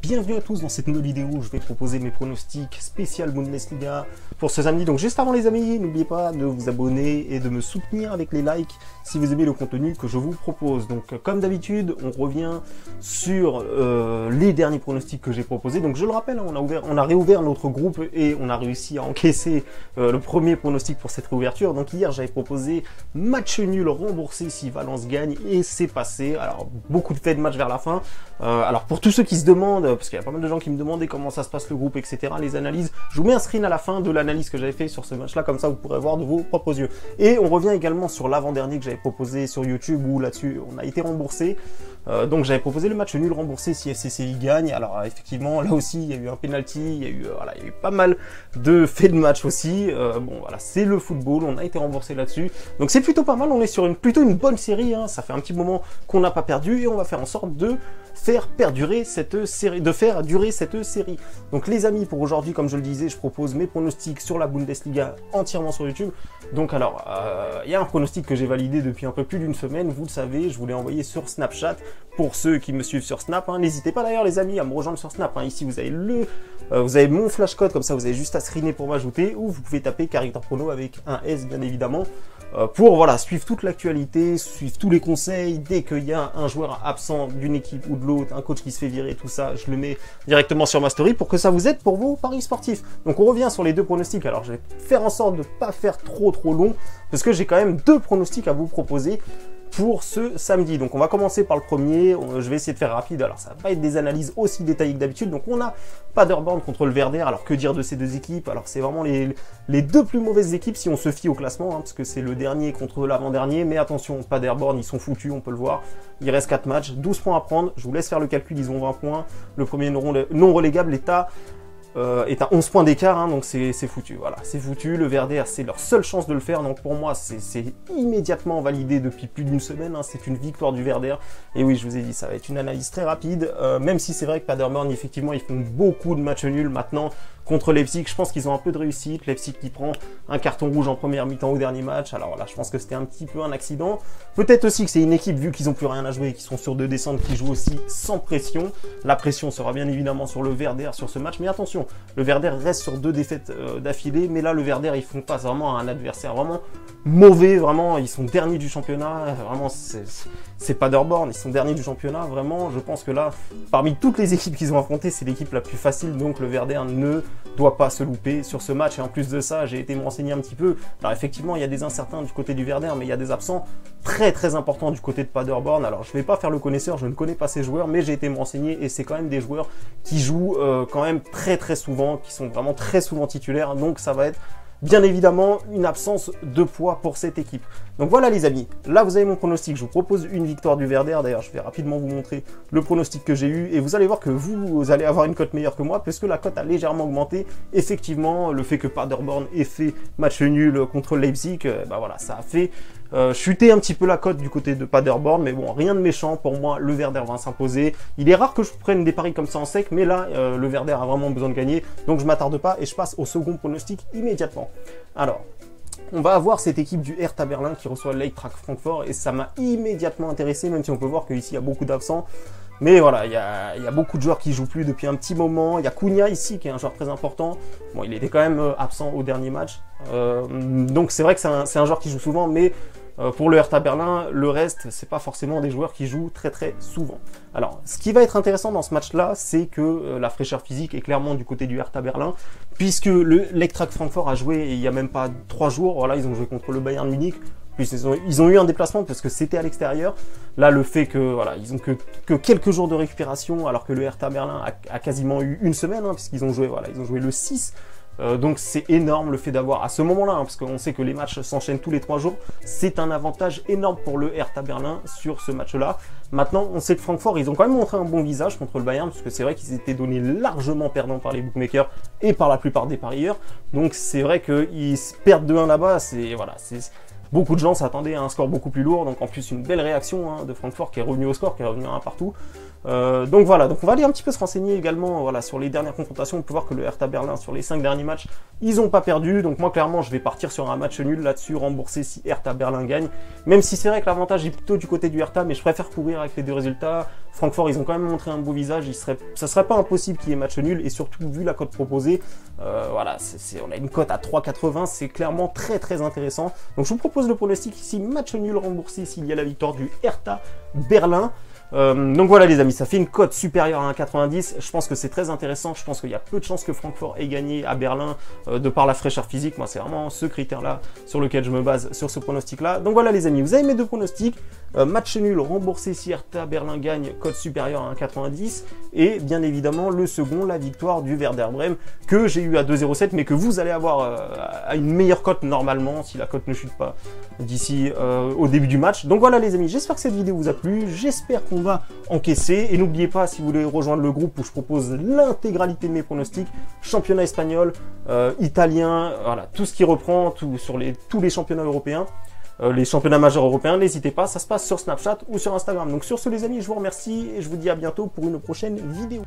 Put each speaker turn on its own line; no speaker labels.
Bienvenue à tous dans cette nouvelle vidéo où je vais proposer mes pronostics spécial Bundesliga pour ce samedi. Donc juste avant les amis, n'oubliez pas de vous abonner et de me soutenir avec les likes si vous aimez le contenu que je vous propose. Donc comme d'habitude, on revient sur les derniers pronostics que j'ai proposés. Donc je le rappelle, on a réouvert notre groupe et on a réussi à encaisser le premier pronostic pour cette réouverture. Donc hier j'avais proposé match nul remboursé si Valence gagne et c'est passé. Alors beaucoup de faits de match vers la fin. Alors pour tous ceux qui se demandent, parce qu'il y a pas mal de gens qui me demandaient comment ça se passe le groupe, etc., les analyses, je vous mets un screen à la fin de l'analyse que j'avais fait sur ce match-là, comme ça vous pourrez voir de vos propres yeux. Et on revient également sur l'avant-dernier que j'avais proposé sur YouTube, où là-dessus on a été remboursé. Donc j'avais proposé le match nul remboursé si FCCI gagne. Alors effectivement, là aussi il y a eu un penalty, il y a eu pas mal de faits de match aussi. Bon voilà, c'est le football, on a été remboursé là-dessus. Donc c'est plutôt pas mal, on est sur plutôt une bonne série, hein. Ça fait un petit moment qu'on n'a pas perdu et on va faire en sorte de faire durer cette série. Donc les amis, pour aujourd'hui, comme je le disais, je propose mes pronostics sur la Bundesliga entièrement sur YouTube. Donc alors, il y a un pronostic que j'ai validé depuis un peu plus d'une semaine, vous le savez, je vous l'ai envoyé sur Snapchat. Pour ceux qui me suivent sur Snap, hein, n'hésitez pas d'ailleurs les amis à me rejoindre sur Snap. Hein. Ici vous avez vous avez mon flash code, comme ça vous avez juste à screener pour m'ajouter, ou vous pouvez taper Caractère Prono avec un S bien évidemment. Pour voilà, suivre toute l'actualité, suivre tous les conseils, dès qu'il y a un joueur absent d'une équipe ou de l'autre, un coach qui se fait virer, tout ça, je le mets directement sur ma story pour que ça vous aide pour vos paris sportifs. Donc on revient sur les deux pronostics. Alors je vais faire en sorte de ne pas faire trop long, parce que j'ai quand même deux pronostics à vous proposer pour ce samedi. Donc on va commencer par le premier, je vais essayer de faire rapide, alors ça va pas être des analyses aussi détaillées que d'habitude. Donc on a Paderborn contre le Werder. Alors que dire de ces deux équipes? Alors c'est vraiment les deux plus mauvaises équipes si on se fie au classement, hein, parce que c'est le dernier contre l'avant-dernier. Mais attention, Paderborn, ils sont foutus, on peut le voir. Il reste 4 matchs, 12 points à prendre, je vous laisse faire le calcul, ils ont 20 points. Le premier non relégable est à 11 points d'écart, hein, donc c'est foutu, voilà, c'est foutu. Le Werder, c'est leur seule chance de le faire, donc pour moi, c'est immédiatement validé depuis plus d'une semaine, hein, c'est une victoire du Werder. Et oui, je vous ai dit, ça va être une analyse très rapide, même si c'est vrai que Paderborn, effectivement, ils font beaucoup de matchs nuls maintenant contre Leipzig. Je pense qu'ils ont un peu de réussite. Leipzig qui prend un carton rouge en première mi-temps au dernier match. Alors là, je pense que c'était un petit peu un accident. Peut-être aussi que c'est une équipe, vu qu'ils n'ont plus rien à jouer, qu'ils sont sur deux descentes, qui jouent aussi sans pression. La pression sera bien évidemment sur le Werder sur ce match. Mais attention, le Werder reste sur 2 défaites d'affilée. Mais là, le Werder, ils font face vraiment à un adversaire vraiment mauvais. Vraiment, ils sont derniers du championnat. Vraiment, c'est Paderborn. Ils sont derniers du championnat. Vraiment, je pense que là, parmi toutes les équipes qu'ils ont affrontées, c'est l'équipe la plus facile. Donc le Werder ne doit pas se louper sur ce match. Et en plus de ça, j'ai été me renseigner un petit peu. Alors effectivement, il y a des incertains du côté du Werder, mais il y a des absents très importants du côté de Paderborn. Alors je vais pas faire le connaisseur, je ne connais pas ces joueurs, mais j'ai été me renseigner et c'est quand même des joueurs qui jouent quand même très souvent, qui sont vraiment très souvent titulaires. Donc ça va être bien évidemment une absence de poids pour cette équipe. Donc voilà les amis, là vous avez mon pronostic, je vous propose une victoire du Werder. D'ailleurs je vais rapidement vous montrer le pronostic que j'ai eu et vous allez voir que vous allez avoir une cote meilleure que moi, puisque la cote a légèrement augmenté. Effectivement, le fait que Paderborn ait fait match nul contre Leipzig, bah voilà, ça a fait chuter un petit peu la cote du côté de Paderborn, mais bon, rien de méchant. Pour moi, le Werder va s'imposer. Il est rare que je prenne des paris comme ça en sec, mais là, le Werder a vraiment besoin de gagner, donc je m'attarde pas et je passe au second pronostic immédiatement. Alors, on va avoir cette équipe du Hertha Berlin qui reçoit l'Eintracht Francfort et ça m'a immédiatement intéressé, même si on peut voir qu'ici il y a beaucoup d'absents. Mais voilà, il y a beaucoup de joueurs qui jouent plus depuis un petit moment. Il y a Cunha ici qui est un joueur très important. Bon, il était quand même absent au dernier match. Donc c'est vrai que c'est un joueur qui joue souvent, mais pour le Hertha Berlin, le reste, c'est pas forcément des joueurs qui jouent très souvent. Alors, ce qui va être intéressant dans ce match-là, c'est que la fraîcheur physique est clairement du côté du Hertha Berlin, puisque l'Eintracht Francfort a joué il y a même pas 3 jours. Voilà, ils ont joué contre le Bayern Munich. Puis ils ont eu un déplacement parce que c'était à l'extérieur. Là, le fait que voilà, ils ont que quelques jours de récupération, alors que le Hertha Berlin a quasiment eu une semaine, hein, puisqu'ils ont joué, voilà, ils ont joué le 6. Donc c'est énorme le fait d'avoir à ce moment-là, hein, parce qu'on sait que les matchs s'enchaînent tous les 3 jours, c'est un avantage énorme pour le Hertha Berlin sur ce match-là. Maintenant, on sait que Francfort, ils ont quand même montré un bon visage contre le Bayern, parce que c'est vrai qu'ils étaient donnés largement perdants par les bookmakers et par la plupart des parieurs. Donc c'est vrai qu'ils perdent 2-1 là-bas, voilà, beaucoup de gens s'attendaient à un score beaucoup plus lourd, donc en plus une belle réaction, hein, de Francfort qui est revenu au score, qui est revenu à un partout. Donc voilà, donc on va aller un petit peu se renseigner également voilà, sur les dernières confrontations. On peut voir que le Hertha Berlin, sur les 5 derniers matchs, ils n'ont pas perdu. Donc moi, clairement, je vais partir sur un match nul là-dessus, rembourser si Hertha Berlin gagne. Même si c'est vrai que l'avantage est plutôt du côté du Hertha, mais je préfère courir avec les deux résultats. Francfort, ils ont quand même montré un beau visage. Ça serait pas impossible qu'il y ait match nul. Et surtout, vu la cote proposée, voilà, on a une cote à 3,80. C'est clairement très très intéressant. Donc je vous propose le pronostic ici, match nul remboursé s'il y a la victoire du Hertha Berlin. Donc voilà les amis, ça fait une cote supérieure à 1,90. Je pense que c'est très intéressant. Je pense qu'il y a peu de chances que Francfort ait gagné à Berlin de par la fraîcheur physique. Moi, c'est vraiment ce critère-là sur lequel je me base sur ce pronostic-là. Donc voilà les amis, vous avez mes deux pronostics. Match nul remboursé si Hertha Berlin gagne, cote supérieure à 1,90. Et bien évidemment, le second, la victoire du Werder Brême que j'ai eu à 2,07, mais que vous allez avoir à une meilleure cote normalement si la cote ne chute pas d'ici au début du match. Donc voilà les amis, j'espère que cette vidéo vous a plu. J'espère qu'on va encaisser. Et n'oubliez pas, si vous voulez rejoindre le groupe où je propose l'intégralité de mes pronostics, championnat espagnol, italien, voilà, tout ce qui reprend, tous les championnats européens, les championnats majeurs européens, n'hésitez pas, ça se passe sur Snapchat ou sur Instagram. Donc sur ce les amis, je vous remercie et je vous dis à bientôt pour une prochaine vidéo.